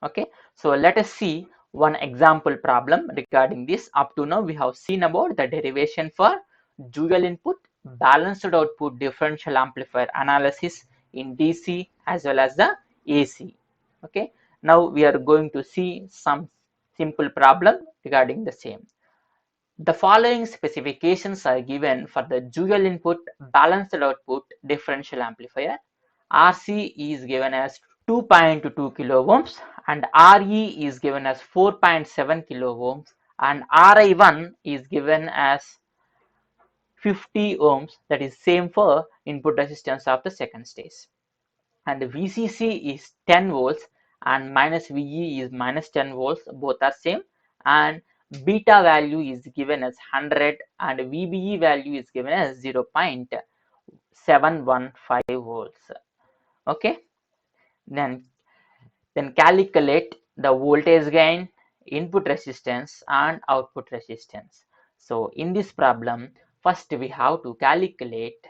Okay, so let us see one example problem regarding this. Up to now we have seen about the derivation for dual input balanced output differential amplifier analysis in DC as well as the AC. Okay, now we are going to see some simple problem regarding the same. The following specifications are given for the dual input balanced output differential amplifier. RC is given as 2.2 kilo ohms and RE is given as 4.7 kilo ohms and RI1 is given as 50 ohms, that is same for input resistance of the second stage. And the VCC is 10 volts and minus VE is minus 10 volts, both are same, and beta value is given as 100 and VBE value is given as 0.715 volts. Okay, then calculate the voltage gain, input resistance and output resistance. So in this problem, first we have to calculate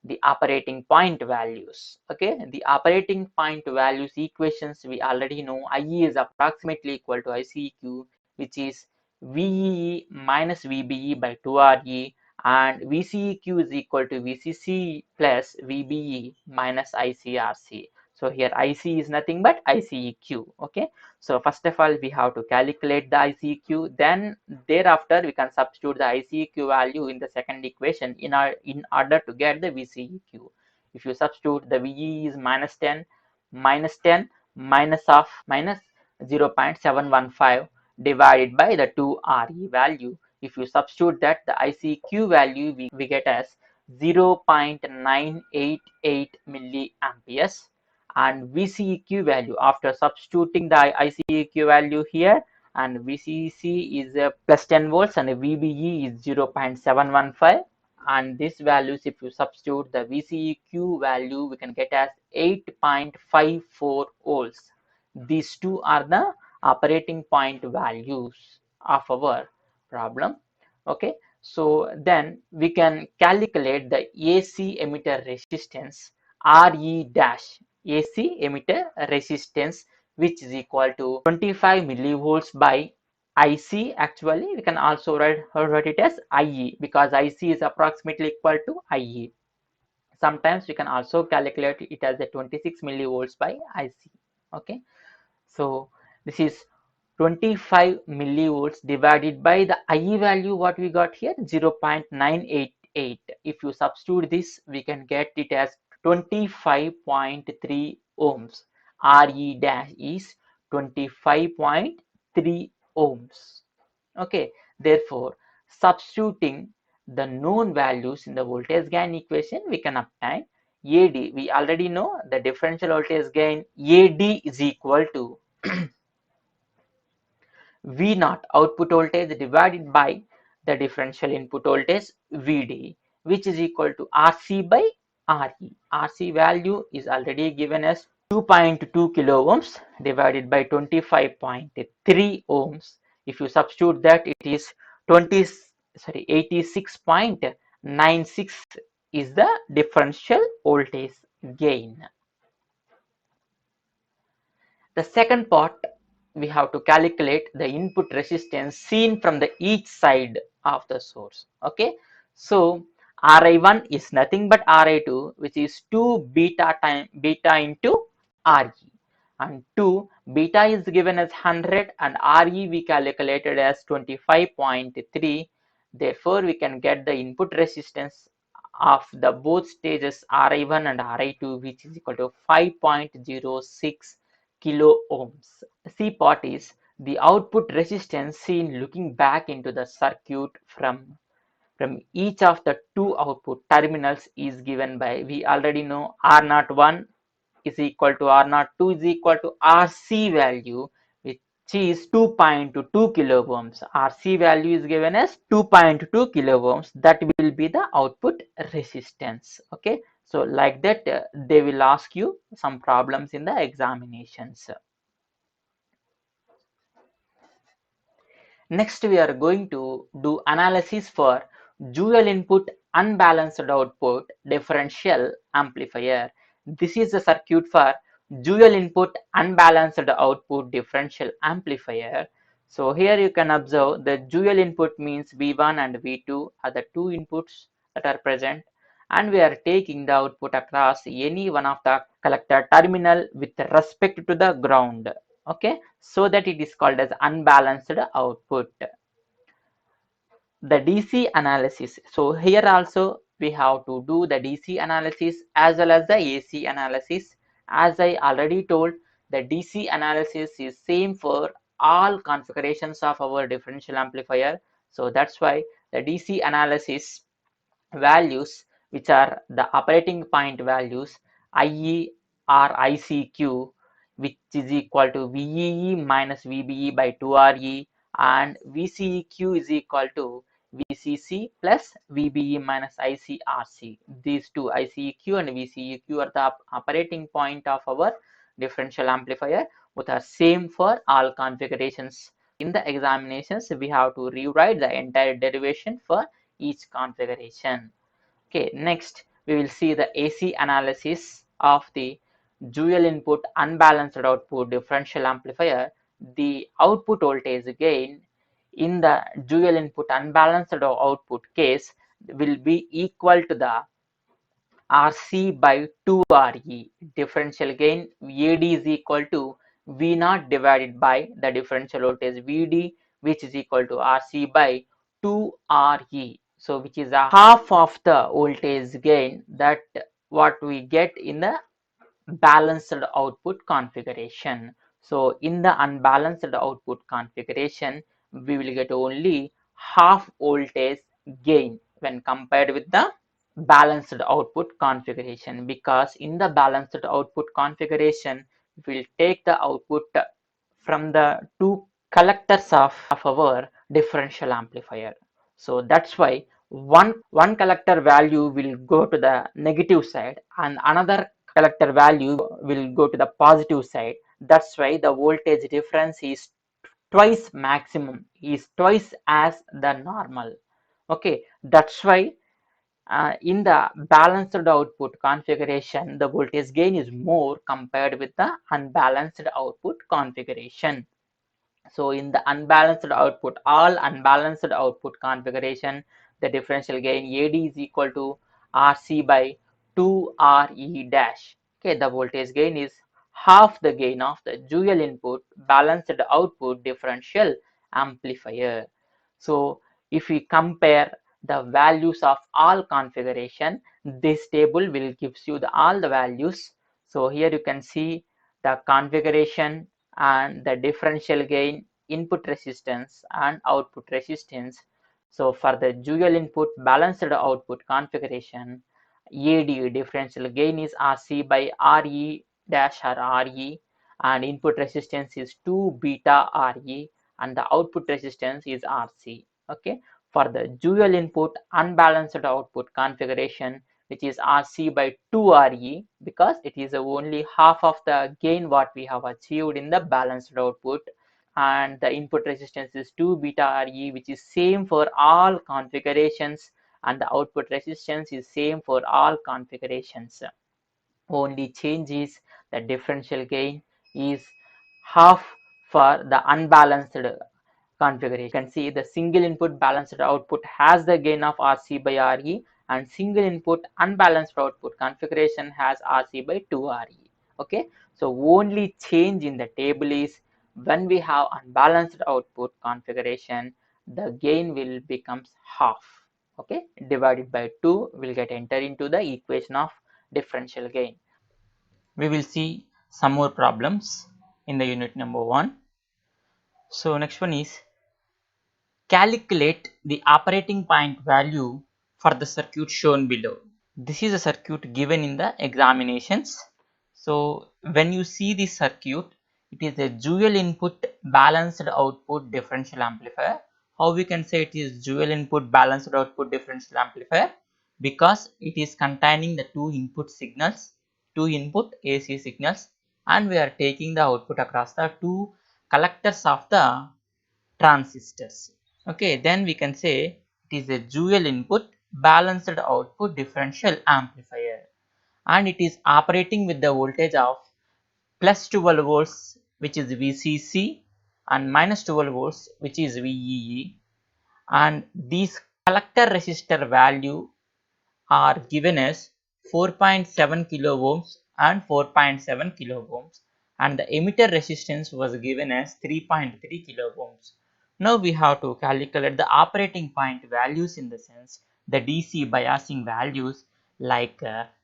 the operating point values. Okay, the operating point values equations we already know. IE is approximately equal to ICEQ, which is VEE minus VBE by 2RE, and VCEQ is equal to VCC plus VBE minus ICRC. So here IC is nothing but ICEQ. Okay, so first of all we have to calculate the ICEQ, then thereafter we can substitute the ICEQ value in the second equation in order to get the VCEQ. If you substitute, the VE is minus 10 minus of minus 0.715 divided by the 2RE value. If you substitute that, the ICEQ value we get as 0.988 milliamperes, and VCEQ value after substituting the ICEQ value here, and VCC is plus 10 volts and VBE is 0.715, and this values if you substitute the VCEQ value we can get as 8.54 volts. These two are the operating point values of our problem. Okay, so then we can calculate the AC emitter resistance RE dash, AC emitter resistance, which is equal to 25 millivolts by IC. Actually we can also write it as IE because IC is approximately equal to IE. Sometimes we can also calculate it as a 26 millivolts by IC. Okay, so this is 25 millivolts divided by the IE value what we got here, 0.988. If you substitute this we can get it as 25.3 ohms. RE dash is 25.3 ohms. Okay, therefore substituting the known values in the voltage gain equation we can obtain AD. We already know the differential voltage gain AD is equal to V naught output voltage divided by the differential input voltage VD, which is equal to RC by RE. RC value is already given as 2.2 kilo ohms divided by 25.3 ohms. If you substitute that, it is 86.96 is the differential voltage gain. The second part, we have to calculate the input resistance seen from the each side of the source. Okay, so Ri1 is nothing but Ri2, which is 2 beta into Re, and 2 beta is given as 100 and Re we calculated as 25.3. Therefore we can get the input resistance of the both stages Ri1 and Ri2, which is equal to 5.06 kilo ohms. C part is the output resistance seen looking back into the circuit from each of the two output terminals is given by, we already know, R01 is equal to R02 is equal to RC value, which is 2.2 kilo ohms. RC value is given as 2.2 kilo ohms. That will be the output resistance. Okay, so like that they will ask you some problems in the examinations. Next we are going to do analysis for dual input unbalanced output differential amplifier. This is the circuit for dual input unbalanced output differential amplifier. So here you can observe the dual input means V1 and V2 are the two inputs that are present, and we are taking the output across any one of the collector terminal with respect to the ground. Okay, so that it is called as unbalanced output. The DC analysis. So here also we have to do the DC analysis as well as the AC analysis. As I already told, the DC analysis is same for all configurations of our differential amplifier. So that's why the DC analysis values, which are the operating point values, IE or ICQ, which is equal to VEE minus VBE by 2RE, and VCEQ is equal to VCC plus VBE minus ICRC. These two, ICEQ and VCEQ, are the operating point of our differential amplifier, which are same for all configurations. In the examinations, we have to rewrite the entire derivation for each configuration. Okay, next we will see the AC analysis of the dual input unbalanced output differential amplifier. The output voltage gain in the dual input unbalanced output case will be equal to the RC by 2RE. Differential gain AD is equal to V0 divided by the differential voltage VD, which is equal to RC by 2RE. So which is a half of the voltage gain that what we get in the balanced output configuration. So in the unbalanced output configuration, we will get only half voltage gain when compared with the balanced output configuration, because in the balanced output configuration we will take the output from the two collectors of our differential amplifier. So that's why one collector value will go to the negative side and another collector value will go to the positive side. That's why the voltage difference is twice maximum, is twice as the normal. Okay, that's why in the balanced output configuration, the voltage gain is more compared with the unbalanced output configuration. So in the unbalanced output, all unbalanced output configuration, the differential gain AD is equal to RC by 2RE dash. Okay, the voltage gain is half the gain of the dual input balanced output differential amplifier. So if we compare the values of all configuration, this table will gives you all the values. So here you can see the configuration and the differential gain, input resistance and output resistance. So for the dual input balanced output configuration, AD differential gain is RC by RE dash or RE, and input resistance is 2 beta RE, and the output resistance is RC. Okay, for the dual input unbalanced output configuration, which is RC by 2RE, because it is only half of the gain what we have achieved in the balanced output, and the input resistance is 2 beta RE, which is same for all configurations, and the output resistance is same for all configurations. Only change is the differential gain is half for the unbalanced configuration. You can see the single input balanced output has the gain of RC by RE, and single input unbalanced output configuration has RC by 2RE. Okay, so only change in the table is when we have unbalanced output configuration, the gain will becomes half. Okay, divided by 2 will get entered into the equation of differential gain. We will see some more problems in the unit number 1. So next one is calculate the operating point value for the circuit shown below. This is a circuit given in the examinations. So when you see this circuit, it is a dual input balanced output differential amplifier. How we can say it is dual input balanced output differential amplifier? Because it is containing the two input signals, two input AC signals, and we are taking the output across the two collectors of the transistors. Okay, then we can say it is a dual input balanced output differential amplifier, and it is operating with the voltage of plus 12 volts which is VCC and minus 12 volts which is VEE, and these collector resistor value are given as 4.7 kilo ohms and 4.7 kilo ohms, and the emitter resistance was given as 3.3 kilo ohms. Now we have to calculate the operating point values, in the sense the DC biasing values like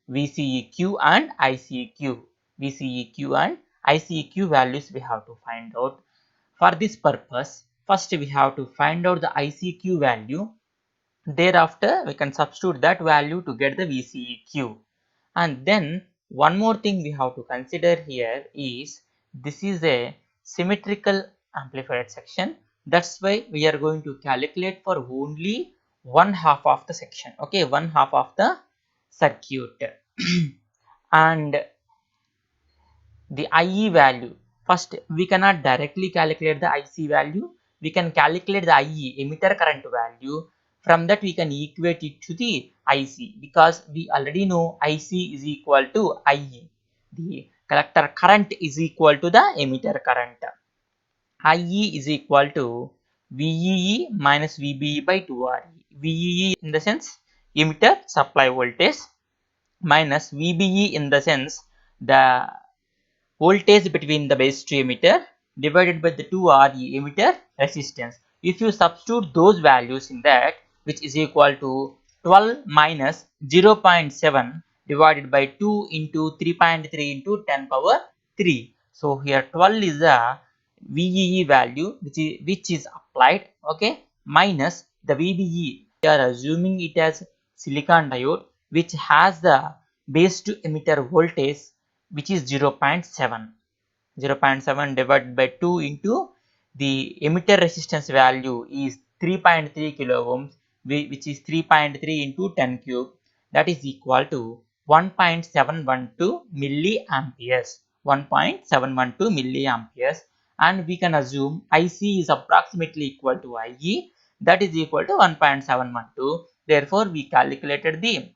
VCEQ and ICEQ. VCEQ and ICEQ values we have to find out. For this purpose, first we have to find out the ICQ value. Thereafter, we can substitute that value to get the VCEQ. And then one more thing we have to consider here is, this is a symmetrical amplifier section. That's why we are going to calculate for only one half of the section. Okay, one half of the circuit. And the IE value, first we cannot directly calculate the IC value. We can calculate the IE, emitter current value. From that we can equate it to the IC, because we already know IC is equal to IE. The collector current is equal to the emitter current. IE is equal to VEE minus VBE by 2RE. VEE in the sense emitter supply voltage, minus VBE in the sense the voltage between the base to emitter, divided by the 2RE emitter resistance. If you substitute those values in that, which is equal to 12 minus 0.7 divided by 2 into 3.3 into 10 power 3. So here 12 is the VEE value which is applied, okay, minus the VBE. We are assuming it as silicon diode which has the base to emitter voltage which is 0.7. 0.7 divided by 2 into the emitter resistance value is 3.3 kilo ohms, which is 3.3 into 10 cube, that is equal to 1.712 milliamperes. 1.712 milliamperes, and we can assume IC is approximately equal to IE, that is equal to 1.712. Therefore, we calculated the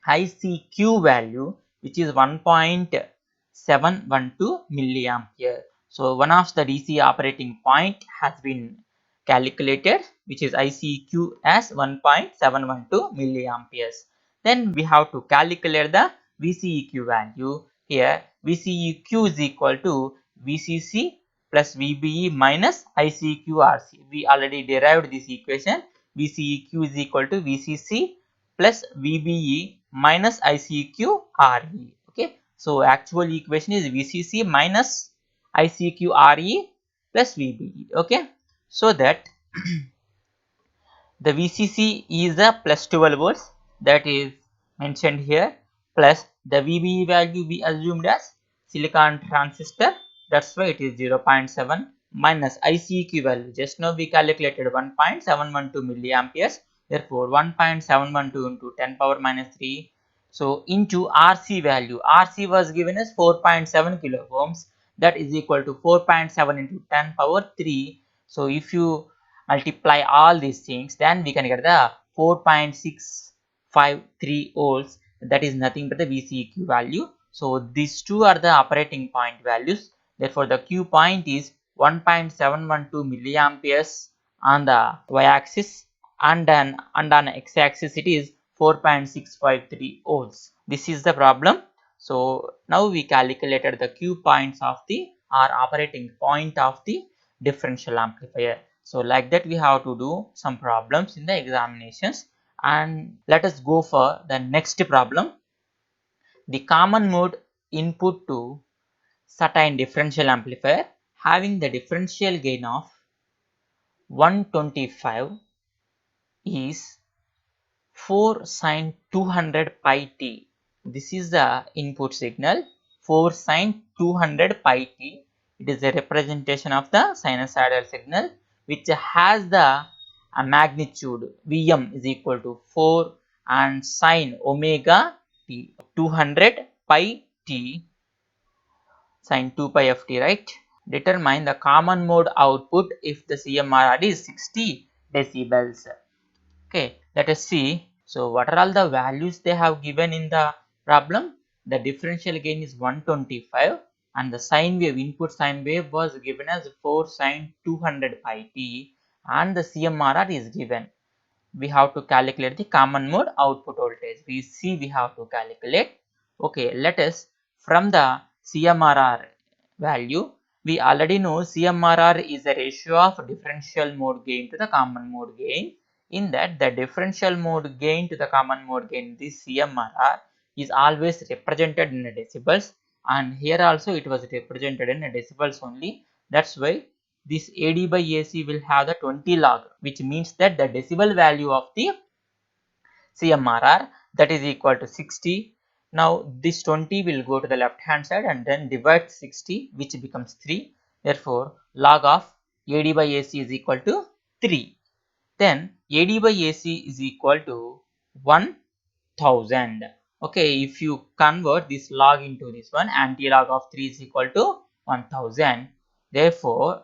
ICQ value which is 1.712 milliampere. So one of the DC operating point has been calculated, which is ICQ as 1.712 milliamperes. Then we have to calculate the VCEQ value. Here VCEQ is equal to VCC plus VBE minus ICQ-RC. We already derived this equation. VCEQ is equal to VCC plus VBE minus ICQ-RE. Okay, so actual equation is VCC minus ICQ-RE plus VBE. Okay, so that the VCC is a plus 12 volts, that is mentioned here, plus the VBE value we assumed as silicon transistor, that's why it is 0.7, minus ICQ value, just now we calculated 1.712 milliamperes, therefore 1.712 into 10 power minus 3, so into RC value. RC was given as 4.7 kilo ohms, that is equal to 4.7 into 10 power 3. So if you multiply all these things, then we can get the 4.653 volts, that is nothing but the VCEQ value. So these two are the operating point values. Therefore the Q point is 1.712 milliamperes on the y-axis, and on x-axis it is 4.653 volts. This is the problem. So now we calculated the Q points of the operating point of the differential amplifier. So like that we have to do some problems in the examinations, and let us go for the next problem. The common mode input to certain differential amplifier having the differential gain of 125 is 4 sine 200 pi t. This is the input signal 4 sine 200 pi t. It is a representation of the sinusoidal signal which has the magnitude Vm is equal to 4 and sine omega t, 200 pi t sine 2 pi of t, right? Determine the common mode output if the CMRR is 60 decibels. Okay, let us see. So what are all the values they have given in the problem? The differential gain is 125 and the sine wave, input sine wave was given as 4 sine 200 pi t, and the CMRR is given. We have to calculate the common mode output voltage. We have to calculate. Okay, let us from the CMRR value, we already know CMRR is the ratio of differential mode gain to the common mode gain. In that, the differential mode gain to the common mode gain, this CMRR is always represented in decibels, and here also it was represented in decibels only. That's why this AD by AC will have the 20 log, which means that the decibel value of the CMRR, that is equal to 60. Now this 20 will go to the left hand side and then divide 60, which becomes 3. Therefore, log of AD by AC is equal to 3. Then AD by AC is equal to 1000. Okay, if you convert this log into this one, anti-log of 3 is equal to 1000. Therefore,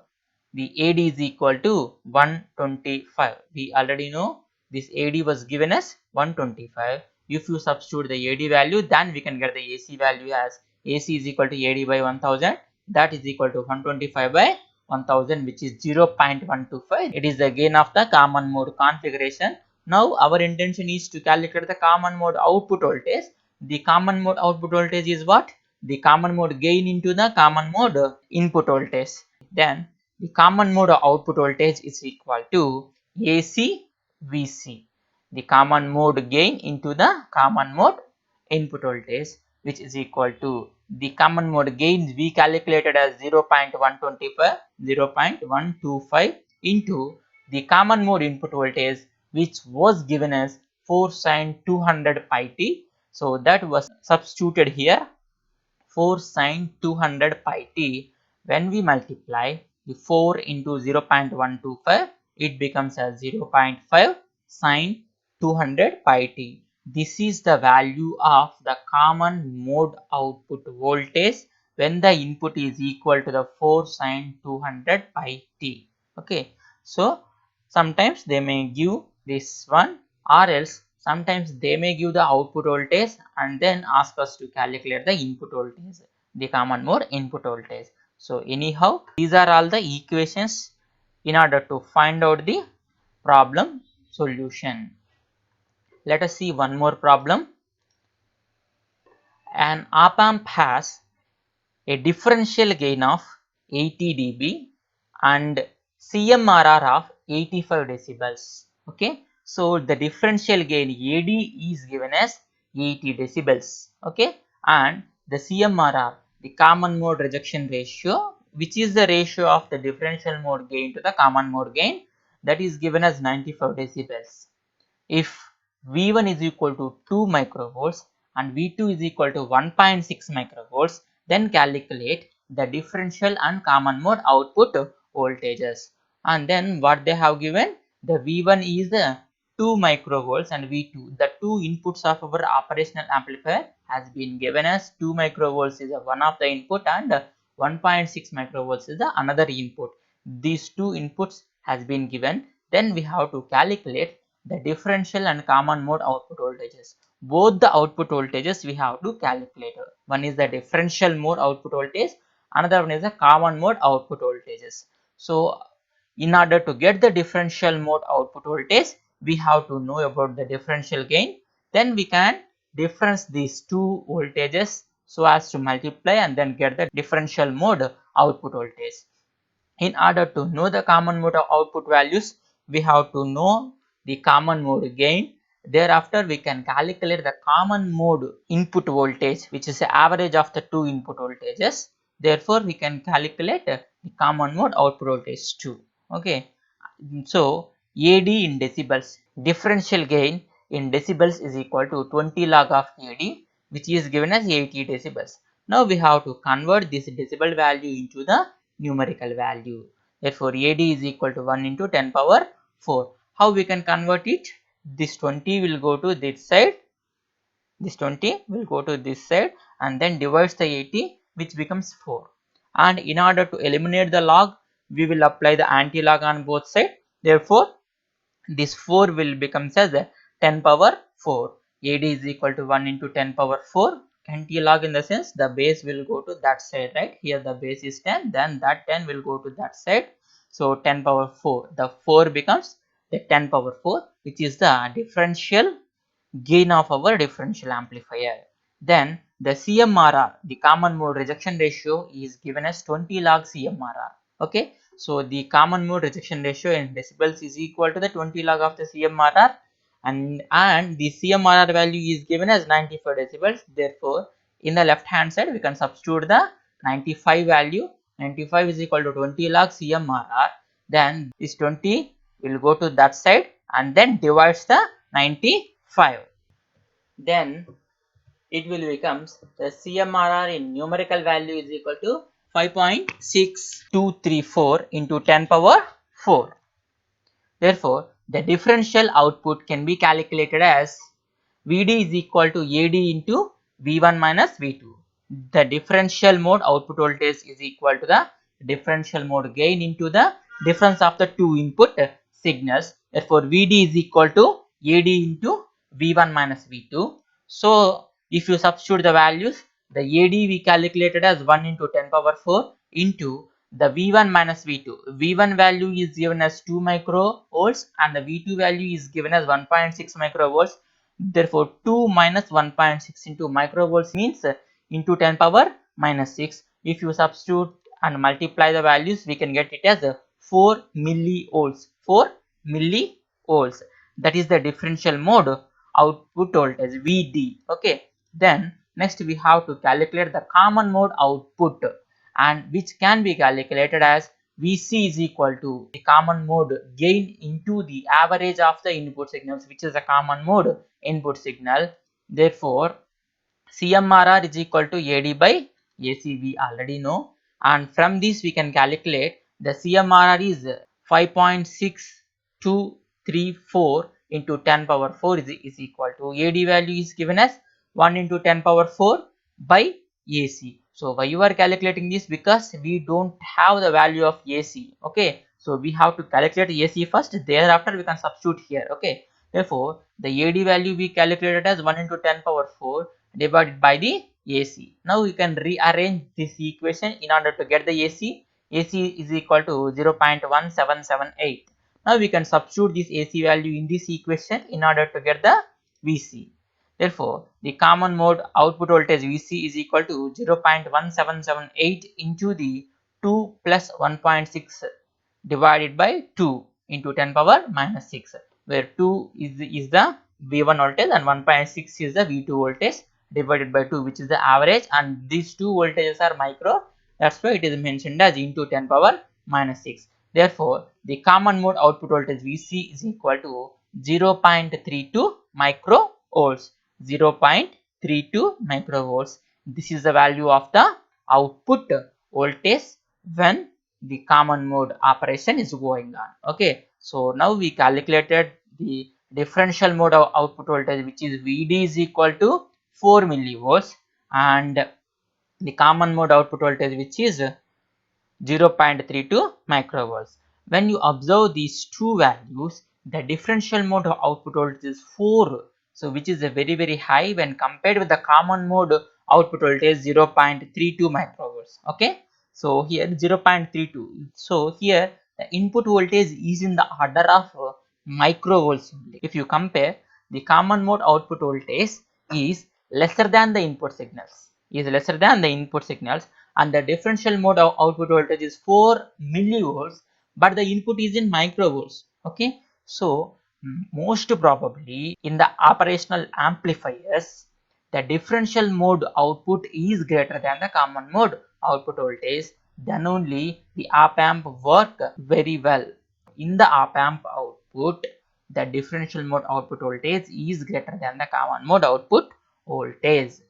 the AD is equal to 125. We already know this AD was given as 125. If you substitute the AD value, then we can get the AC value as AC is equal to AD by 1000. That is equal to 125 by 1000, which is 0.125. It is the gain of the common mode configuration. Now our intention is to calculate the common mode output voltage. The common mode output voltage is what? The common mode gain into the common mode input voltage. Then the common mode output voltage is equal to AC VC. The common mode gain into the common mode input voltage, which is equal to the common mode gain we calculated as 0.125 into the common mode input voltage, which was given as 4 sine 200 pi t. So that was substituted here, 4 sine 200 pi t. When we multiply the 4 into 0.125, it becomes as 0.5 sine 200 pi t. This is the value of the common mode output voltage when the input is equal to the 4 sine 200 pi t. Okay, so sometimes they may give this one, or else sometimes they may give the output voltage and then ask us to calculate the input voltage, the common mode input voltage. So anyhow, these are all the equations in order to find out the problem solution. Let us see one more problem. An op-amp has a differential gain of 80 dB and CMRR of 85 decibels. Okay, so the differential gain AD is given as 80 decibels. Okay, and the CMRR, the common mode rejection ratio, which is the ratio of the differential mode gain to the common mode gain, that is given as 95 decibels. If V1 is equal to 2 microvolts and V2 is equal to 1.6 microvolts, then calculate the differential and common mode output voltages. And then what they have given, the V1 is the 2 microvolts and V2, the two inputs of our operational amplifier has been given as 2 microvolts is one of the input and 1.6 microvolts is the another input. These two inputs has been given. Then we have to calculate the differential and common mode output voltages. Both the output voltages we have to calculate. One is the differential mode output voltage, another one is the common mode output voltages. So in order to get the differential mode output voltage, we have to know about the differential gain. Then we can difference these two voltages so as to multiply and then get the differential mode output voltage. In order to know the common mode output values, we have to know the common mode gain. Thereafter, we can calculate the common mode input voltage, which is the average of the two input voltages. Therefore, we can calculate the common mode output voltage too. Okay. So, AD in decibels, differential gain in decibels is equal to 20 log of AD, which is given as 80 decibels. Now, we have to convert this decibel value into the numerical value. Therefore, AD is equal to 1 into 10 power 4. How we can convert it? This 20 will go to this side, this 20 will go to this side and then divides the 80, which becomes 4. And in order to eliminate the log, we will apply the anti-log on both sides. Therefore, this 4 will become as 10 power 4. AD is equal to 1 into 10 power 4. anti-log in the sense the base will go to that side, right? Here the base is 10, then that 10 will go to that side. So 10 power 4, the 4 becomes the 10 power 4, which is the differential gain of our differential amplifier. Then the CMRR, the common mode rejection ratio, is given as 20 log CMRR. Okay, so the common mode rejection ratio in decibels is equal to the 20 log of the CMRR, and the CMRR value is given as 95 decibels. Therefore, in the left hand side we can substitute the 95 value. 95 is equal to 20 log CMRR. Then this 20 will go to that side and then divides the 95. Then it will becomes the CMRR in numerical value is equal to 5.6234 into 10 power 4. Therefore, the differential output can be calculated as Vd is equal to Ad into V1 minus V2. The differential mode output voltage is equal to the differential mode gain into the difference of the two input signals. Therefore, Vd is equal to Ad into V1 minus V2. So, if you substitute the values, the Ad we calculated as 1 into 10 power 4 into the V1 minus V2. V1 value is given as 2 microvolts and the V2 value is given as 1.6 microvolts. Therefore, 2 minus 1.6 into microvolts means into 10 power minus 6. If you substitute and multiply the values, we can get it as 4 millivolts. 4 millivolts. That is the differential mode output voltage Vd. Okay. Then next we have to calculate the common mode output, and which can be calculated as Vc is equal to the common mode gain into the average of the input signals, which is a common mode input signal. Therefore, CMRR is equal to AD by AC, we already know, and from this we can calculate the CMRR is 5.6234 into 10 power 4 is equal to AD value is given as 1 into 10 power 4 by AC. So why you are calculating this? Because we don't have the value of AC. Okay, so we have to calculate AC first, thereafter we can substitute here. Okay, therefore the AD value we calculated as 1 into 10 power 4 divided by the AC. Now we can rearrange this equation in order to get the AC. AC is equal to 0.1778. Now we can substitute this AC value in this equation in order to get the VC. Therefore, the common mode output voltage Vc is equal to 0.1778 into the 2 plus 1.6 divided by 2 into 10 power minus 6, where 2 is the V1 voltage and 1.6 is the V2 voltage divided by 2, which is the average, and these two voltages are micro. That's why it is mentioned as into 10 power minus 6. Therefore, the common mode output voltage Vc is equal to 0.32 microvolts. 0.32 microvolts. This is the value of the output voltage when the common mode operation is going on. Okay, so now we calculated the differential mode of output voltage, which is Vd is equal to 4 millivolts, and the common mode output voltage, which is 0.32 microvolts. When you observe these two values, the differential mode of output voltage is 4, so which is a very high when compared with the common mode output voltage 0.32 microvolts. Okay, so here 0.32. So here the input voltage is in the order of microvolts only. If you compare, the common mode output voltage is lesser than the input signals. And the differential mode of output voltage is 4 millivolts, but the input is in microvolts. Okay, so most probably in the operational amplifiers, the differential mode output is greater than the common mode output voltage, then only the op amp work very well. In the op amp output, the differential mode output voltage is greater than the common mode output voltage.